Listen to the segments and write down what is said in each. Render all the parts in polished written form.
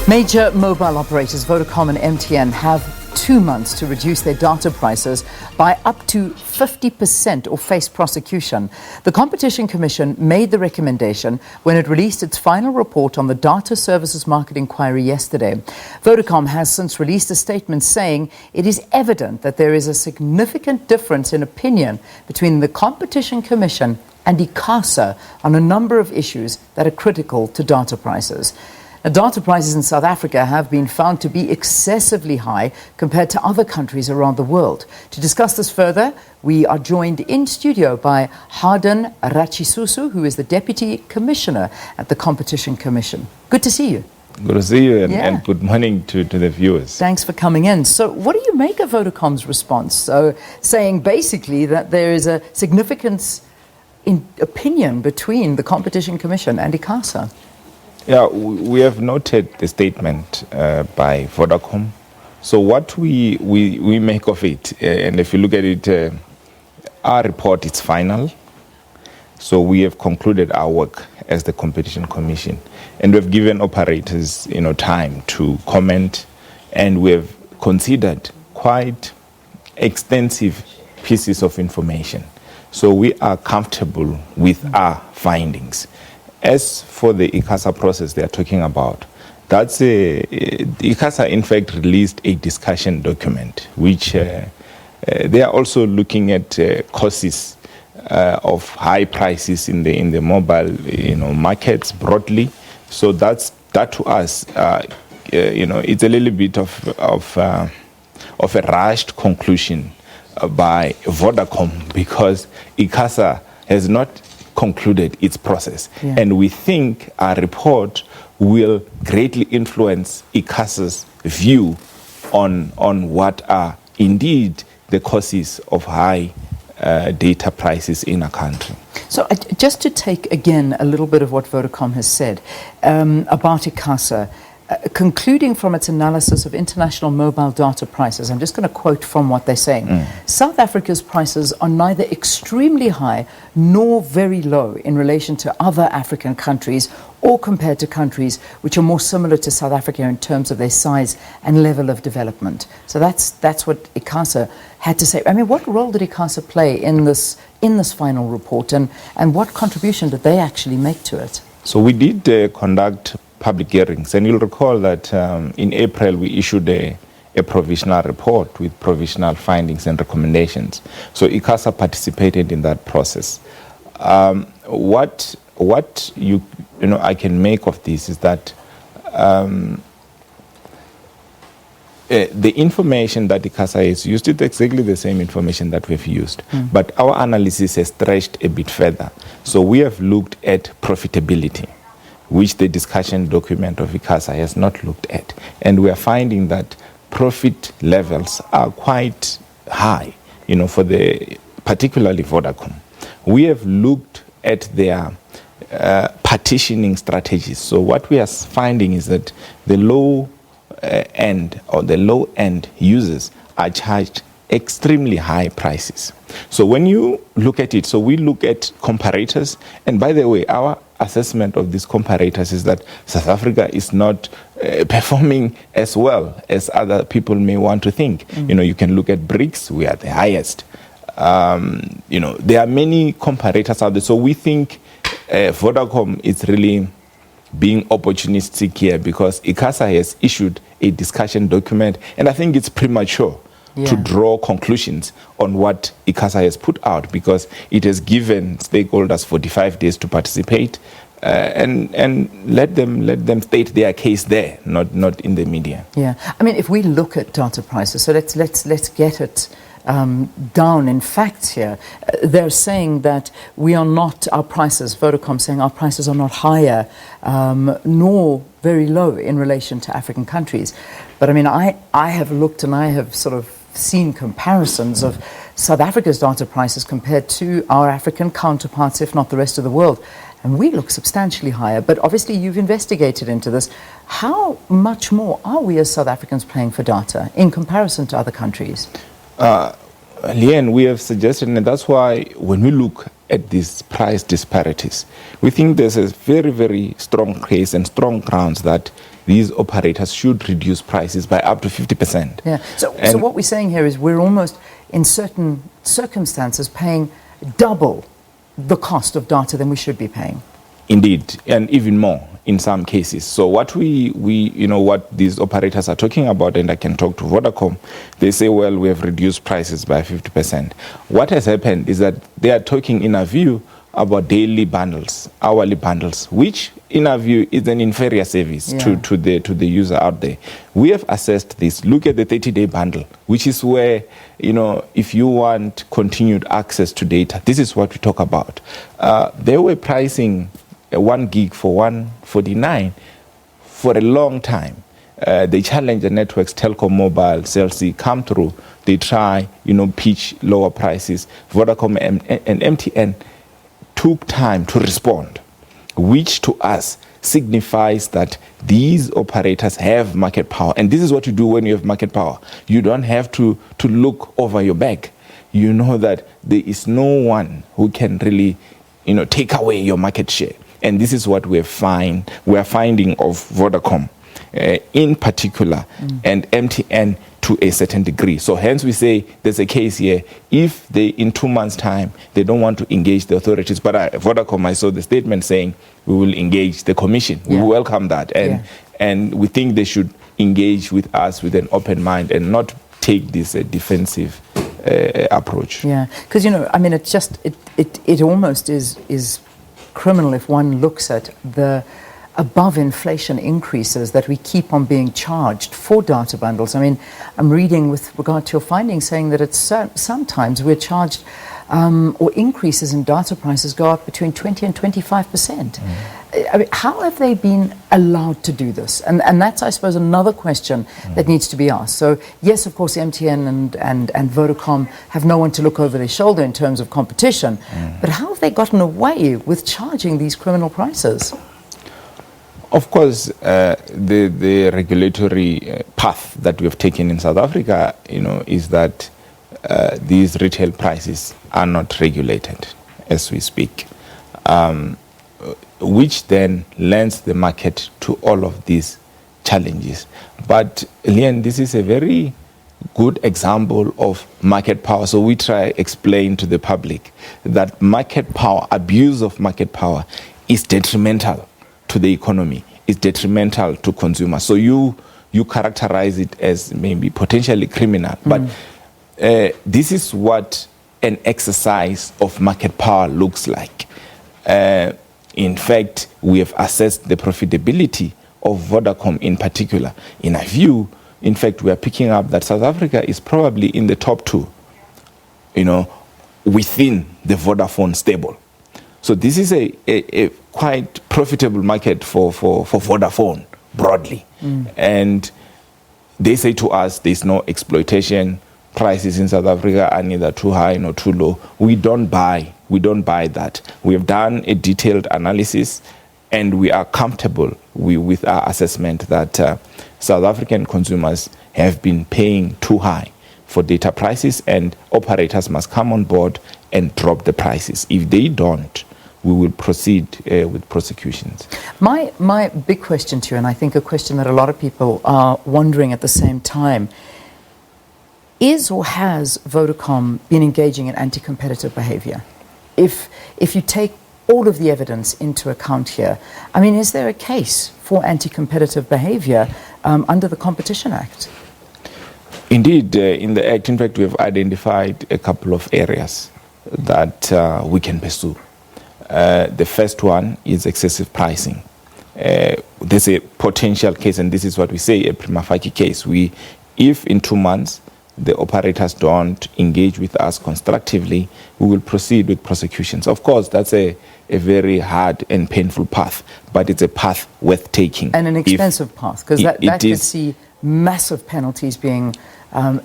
Major mobile operators Vodacom and MTN have 2 months to reduce their data prices by up to 50% or face prosecution. The Competition Commission made the recommendation when it released its final report on the data services market inquiry yesterday. Vodacom has since released a statement saying it is evident that there is a significant difference in opinion between the Competition Commission and ICASA on a number of issues that are critical to data prices. Now, data prices in South Africa have been found to be excessively high compared to other countries around the world. To discuss this further, we are joined in studio by Hardin Ratshisusu, who is the Deputy Commissioner at the Competition Commission. Good to see you. Good to see you, and good morning to the viewers. Thanks for coming in. So what do you make of Vodacom's response? So saying basically that there is a significance in opinion between the Competition Commission and ICASA. Yeah, we have noted the statement by Vodacom. So what we make of it, and if you look at it, our report is final. So we have concluded our work as the Competition Commission, and we've given operators, time to comment, and we have considered quite extensive pieces of information. So we are comfortable with our findings. As for the ICASA process they are talking about, ICASA in fact released a discussion document, which they are also looking at causes of high prices in the mobile markets broadly. So that to us, it's a little bit of a rushed conclusion by Vodacom, because ICASA has not concluded its process. Yeah. And we think our report will greatly influence ICASA's view on what are indeed the causes of high data prices in our country. So just to take again a little bit of what Vodacom has said about ICASA, concluding from its analysis of international mobile data prices, I'm just going to quote from what they're saying. South Africa's prices are neither extremely high nor very low in relation to other African countries or compared to countries which are more similar to South Africa in terms of their size and level of development. So that's what ICASA had to say. I mean, what role did ICASA play in this final report, and what contribution did they actually make to it? So we did conduct public hearings, and you'll recall that in April we issued a provisional report with provisional findings and recommendations. So ICASA participated in that process. What I can make of this is that the information that ICASA has used is exactly the same information that we've used, but our analysis has stretched a bit further. So we have looked at profitability, which the discussion document of ICASA has not looked at. And we are finding that profit levels are quite high, for particularly Vodacom. We have looked at their partitioning strategies. So what we are finding is that the low end users are charged extremely high prices. So when you look at it, so we look at comparators, and by the way, our assessment of these comparators is that South Africa is not performing as well as other people may want to think. You can look at BRICS, we are the highest. There are many comparators out there. So we think Vodacom is really being opportunistic here, because ICASA has issued a discussion document, and I think it's premature to draw conclusions on what ICASA has put out, because it has given stakeholders 45 days to participate, and let them state their case there, not in the media. Yeah, I mean, if we look at data prices, so let's get it down in facts here. They're saying that Vodacom saying our prices are not higher nor very low in relation to African countries. But I mean, I have looked and I have sort of seen comparisons of South Africa's data prices compared to our African counterparts, if not the rest of the world. And we look substantially higher. But obviously you've investigated into this. How much more are we as South Africans paying for data in comparison to other countries? Leanne, we have suggested, and that's why when we look at these price disparities, we think there's a very, very strong case and strong grounds that these operators should reduce prices by up to 50%. Yeah. So what we're saying here is we're almost, in certain circumstances, paying double the cost of data than we should be paying. Indeed, and even more in some cases. So what we what these operators are talking about, and I can talk to Vodacom, they say, well, we have reduced prices by 50%. What has happened is that they are talking, in our view, about daily bundles, hourly bundles, which in our view is an inferior service to the user out there. We have assessed this. Look at the 30-day bundle, which is where, if you want continued access to data, this is what we talk about. They were pricing 1 gig for 149 for a long time. They challenge the networks, Telkom Mobile, Cell C, come through. They try, pitch lower prices. Vodacom and MTN took time to respond, which to us signifies that these operators have market power. And this is what you do when you have market power. You don't have to look over your back. You know that there is no one who can really, take away your market share. And this is what we are finding of Vodacom in particular, and MTN to a certain degree. So hence we say there's a case here. If they, in 2 months' time, they don't want to engage the authorities, but Vodacom, I saw the statement saying we will engage the commission. We welcome that. And we think they should engage with us with an open mind and not take this defensive approach. Yeah, because, it almost is criminal if one looks at the above inflation increases that we keep on being charged for data bundles. I mean, I'm reading with regard to your findings saying that it's sometimes we're charged or increases in data prices go up between 20 and 25%. I mean, how have they been allowed to do this? And that's, I suppose, another question that needs to be asked. So, yes, of course, MTN and Vodacom have no one to look over their shoulder in terms of competition, but how have they gotten away with charging these criminal prices? Of course, the regulatory path that we have taken in South Africa, is that these retail prices are not regulated as we speak, which then lends the market to all of these challenges. But, Leon, this is a very good example of market power. So we try to explain to the public that market power, abuse of market power, is detrimental to the economy, is detrimental to consumers. So you characterize it as maybe potentially criminal, but this is what an exercise of market power looks like. In fact, we have assessed the profitability of Vodacom in particular. In our view, in fact, we are picking up that South Africa is probably in the top 2, within the Vodafone stable. So this is a quite profitable market for Vodafone broadly. And they say to us there's no exploitation. Prices in South Africa are neither too high nor too low. We don't buy that. We have done a detailed analysis and we are comfortable with our assessment that South African consumers have been paying too high for data prices, and operators must come on board and drop the prices. If they don't, we will proceed with prosecutions. My big question to you, and I think a question that a lot of people are wondering at the same time, is or has Vodacom been engaging in anti-competitive behavior? If you take all of the evidence into account here, I mean, is there a case for anti-competitive behavior under the Competition Act? Indeed, in the Act, in fact, we have identified a couple of areas that we can pursue. The first one is excessive pricing. There's a potential case, and this is what we say, a prima facie case. If in 2 months the operators don't engage with us constructively, we will proceed with prosecutions. Of course, that's a very hard and painful path, but it's a path worth taking. And an expensive path, because that could see massive penalties being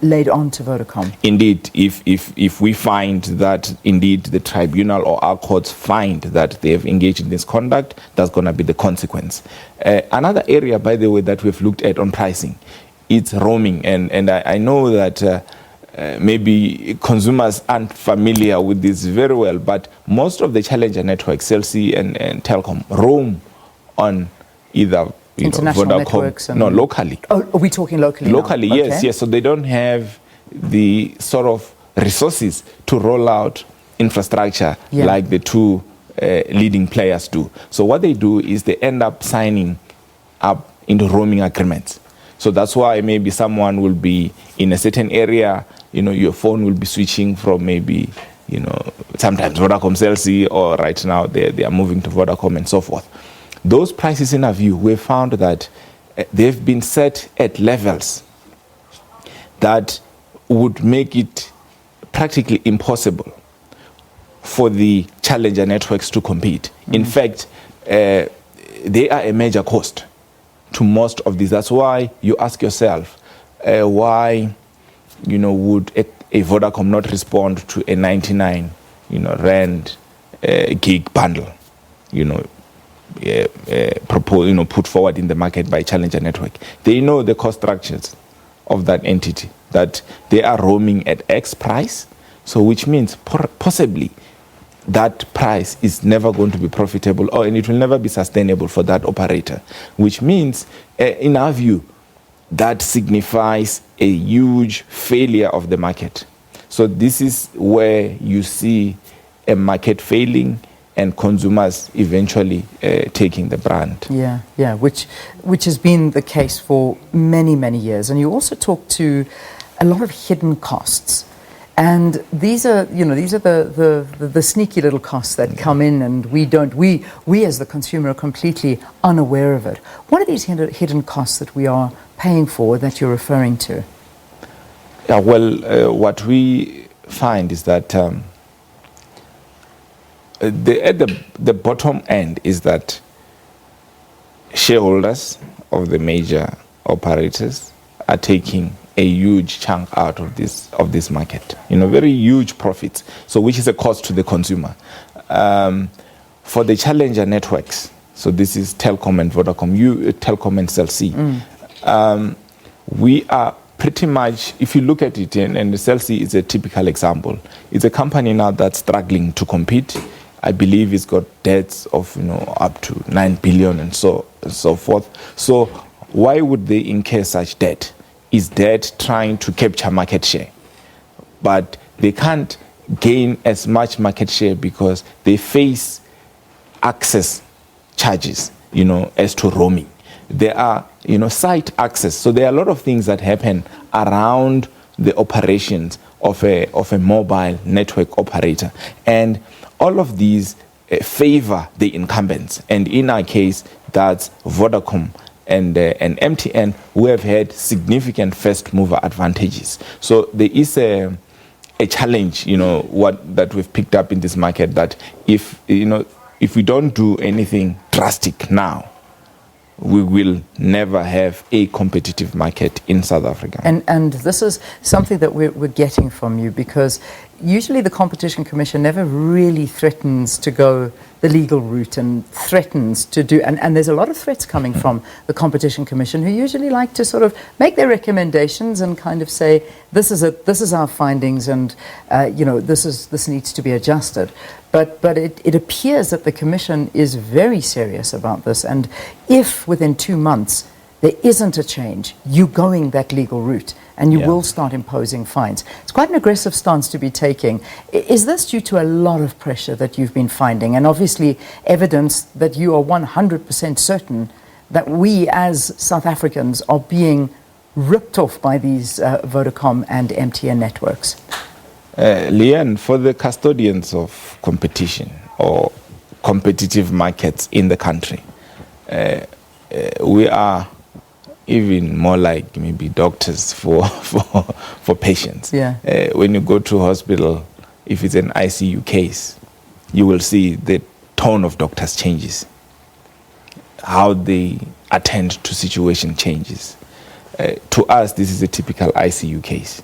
laid on to Vodacom. Indeed, if we find that indeed the tribunal or our courts find that they have engaged in this conduct, that's going to be the consequence. Another area, by the way, that we've looked at on pricing, it's roaming. And I know that maybe consumers aren't familiar with this very well, but most of the challenger networks, Cell C and Telkom, roam on either international Vodacom, networks. No, locally. Oh, are we talking locally? Locally, now? yes, Okay. yes. So they don't have the sort of resources to roll out infrastructure like the two leading players do. So what they do is they end up signing up into roaming agreements. So that's why maybe someone will be in a certain area, your phone will be switching from maybe, sometimes Vodacom Cell C, or right now they are moving to Vodacom and so forth. Those prices, in our view, we found that they've been set at levels that would make it practically impossible for the challenger networks to compete. In fact, they are a major cost to most of these. That's why you ask yourself, why would a Vodacom not respond to a 99 rand gig bundle put forward in the market by challenger network? They know the cost structures of that entity, that they are roaming at X price, so which means possibly that price is never going to be profitable, and it will never be sustainable for that operator, which means, in our view, that signifies a huge failure of the market. So this is where you see a market failing and consumers eventually taking the brand. Yeah, which has been the case for many, many years. And you also talk to a lot of hidden costs. And these are the sneaky little costs that come in, and we as the consumer are completely unaware of it. What are these hidden costs that we are paying for that you're referring to? Yeah, well, what we find is that at the bottom end is that shareholders of the major operators are taking a huge chunk out of this market, very huge profits. So which is a cost to the consumer. For the challenger networks, so this is Telkom and Vodacom, Telkom and Cell C. We are pretty much, if you look at it, and the Cell C is a typical example. It's a company now that's struggling to compete. I believe it's got debts of up to 9 billion and so forth. So why would they incur such debt? Is debt trying to capture market share, but they can't gain as much market share because they face access charges, as to roaming. There are, site access. So there are a lot of things that happen around the operations of a mobile network operator, and all of these favor the incumbents. And in our case, that's Vodacom and MTN, who have had significant first mover advantages. So there is a challenge, that we've picked up in this market, that if we don't do anything drastic now, we will never have a competitive market in South Africa. And this is something that we're getting from you, because usually the Competition Commission never really threatens to go the legal route and threatens to do, and there's a lot of threats coming from the Competition Commission, who usually like to sort of make their recommendations and kind of say, this is our findings, and this needs to be adjusted. But it appears that the Commission is very serious about this, and if within 2 months there isn't a change, you're going that legal route, and you will start imposing fines. It's quite an aggressive stance to be taking. Is this due to a lot of pressure that you've been finding, and obviously evidence that you are 100% certain that we as South Africans are being ripped off by these Vodacom and MTN networks? Leanne, for the custodians of competition or competitive markets in the country, we are even more like maybe doctors for patients. When you go to hospital, if it's an ICU case, you will see the tone of doctors changes. How they attend to situation changes. To us, this is a typical ICU case.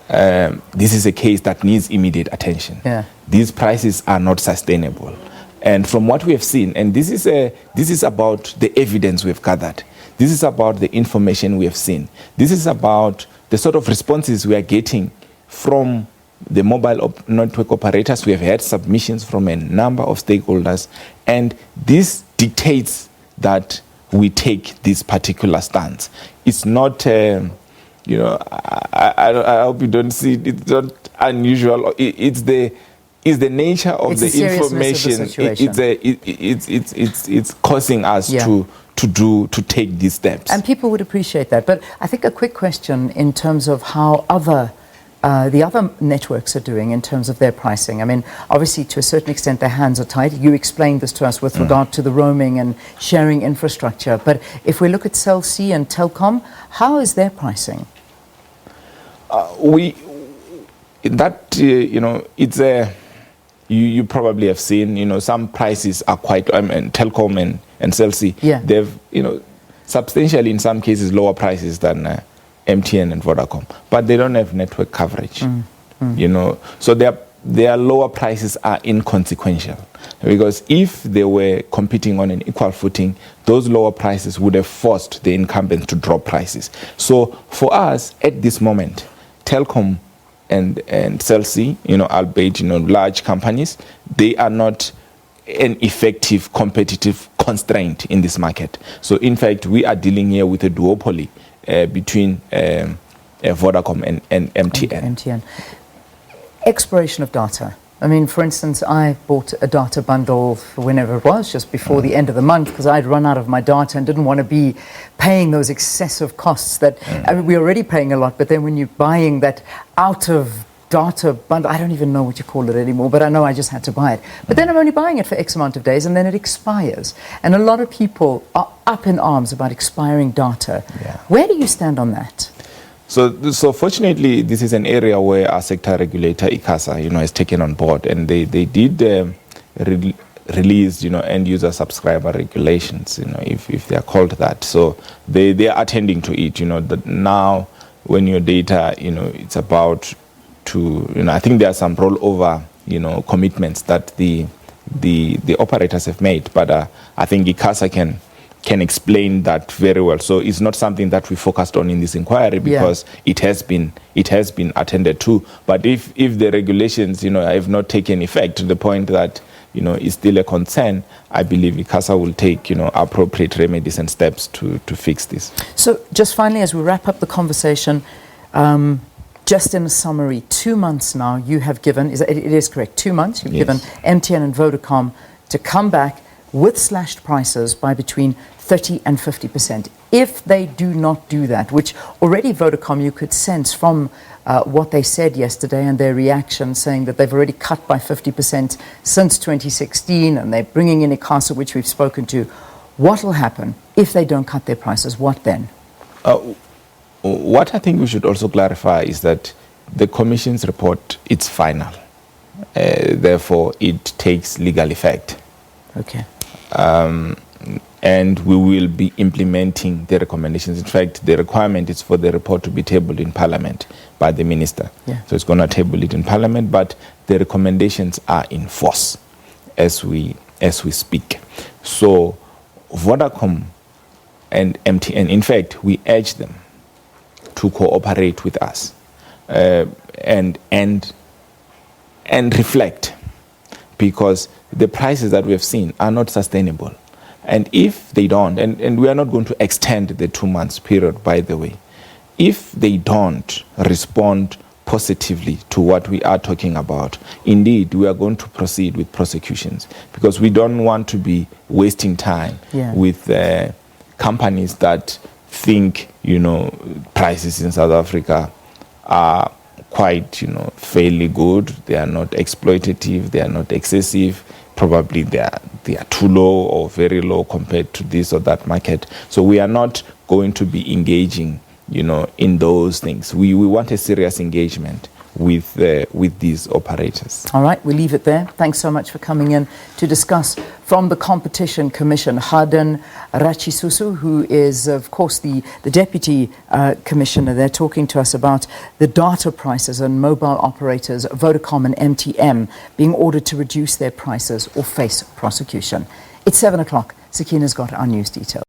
This is a case that needs immediate attention. These prices are not sustainable. And from what we have seen, and this is about the evidence we've gathered, This is about the information we have seen. This is about the sort of responses we are getting from the mobile network operators. We have had submissions from a number of stakeholders, and this dictates that we take this particular stance. It's not, I hope you don't see it. It's not unusual. It's the nature of the information. It's causing us to take these steps. And people would appreciate that. But I think a quick question in terms of how the other networks are doing in terms of their pricing. I mean, obviously, to a certain extent, their hands are tied. You explained this to us with regard to the roaming and sharing infrastructure. But if we look at C and Telecom, how is their pricing? It's a... You probably have seen, some prices are quite, Telkom and Cell C, they've, substantially in some cases lower prices than MTN and Vodacom, but they don't have network coverage, so their lower prices are inconsequential, because if they were competing on an equal footing, those lower prices would have forced the incumbents to drop prices. So for us, at this moment, Telkom and Cell C, albeit, large companies, they are not an effective competitive constraint in this market. So in fact, we are dealing here with a duopoly between Vodacom and MTN. Expiration of data. I mean, for instance, I bought a data bundle for whenever it was, just before the end of the month, because I'd run out of my data and didn't want to be paying those excessive costs that, I mean, we're already paying a lot, but then when you're buying that out of data bundle, I don't even know what you call it anymore, but I know I just had to buy it. But then I'm only buying it for X amount of days and then it expires. And a lot of people are up in arms about expiring data. Yeah. Where do you stand on that? So fortunately, this is an area where our sector regulator, ICASA, has taken on board, and they did release, end user subscriber regulations, if they are called that. So they are attending to it, that now when your data, it's about to, I think there are some rollover, commitments that the operators have made, but I think ICASA can explain that very well. So it's not something that we focused on in this inquiry, because it has been attended to. But if the regulations, have not taken effect to the point that, is still a concern, I believe ICASA will take, appropriate remedies and steps to fix this. So just finally, as we wrap up the conversation, just in a summary, 2 months now you have given, it is correct, 2 months, you've given MTN and Vodacom to come back with slashed prices by between 30 and 50%. If they do not do that, which already Vodacom, you could sense from what they said yesterday and their reaction, saying that they've already cut by 50% since 2016 and they're bringing in ICASA, which we've spoken to. What will happen if they don't cut their prices? What then? What I think we should also clarify is that the Commission's report, it's final. Therefore, it takes legal effect. Okay. And we will be implementing the recommendations. In fact, the requirement is for the report to be tabled in Parliament by the Minister. So it's going to table it in Parliament, but the recommendations are in force as we speak. So Vodacom and MTN, in fact, we urge them to cooperate with us and reflect, because the prices that we have seen are not sustainable. And if they don't, and we are not going to extend the 2 months period, by the way, if they don't respond positively to what we are talking about, indeed, we are going to proceed with prosecutions, because we don't want to be wasting time with companies that think, prices in South Africa are quite, fairly good. They are not exploitative. They are not excessive. Probably they are too low or very low compared to this or that market. So we are not going to be engaging, in those things. We want a serious engagement with these operators. All right, we leave it there. Thanks so much for coming in to discuss from the Competition Commission, Hardin Ratshisusu, who is, of course, the Deputy Commissioner. They're talking to us about the data prices and mobile operators, Vodacom and MTN, being ordered to reduce their prices or face prosecution. It's 7 o'clock. Sakina's got our news details.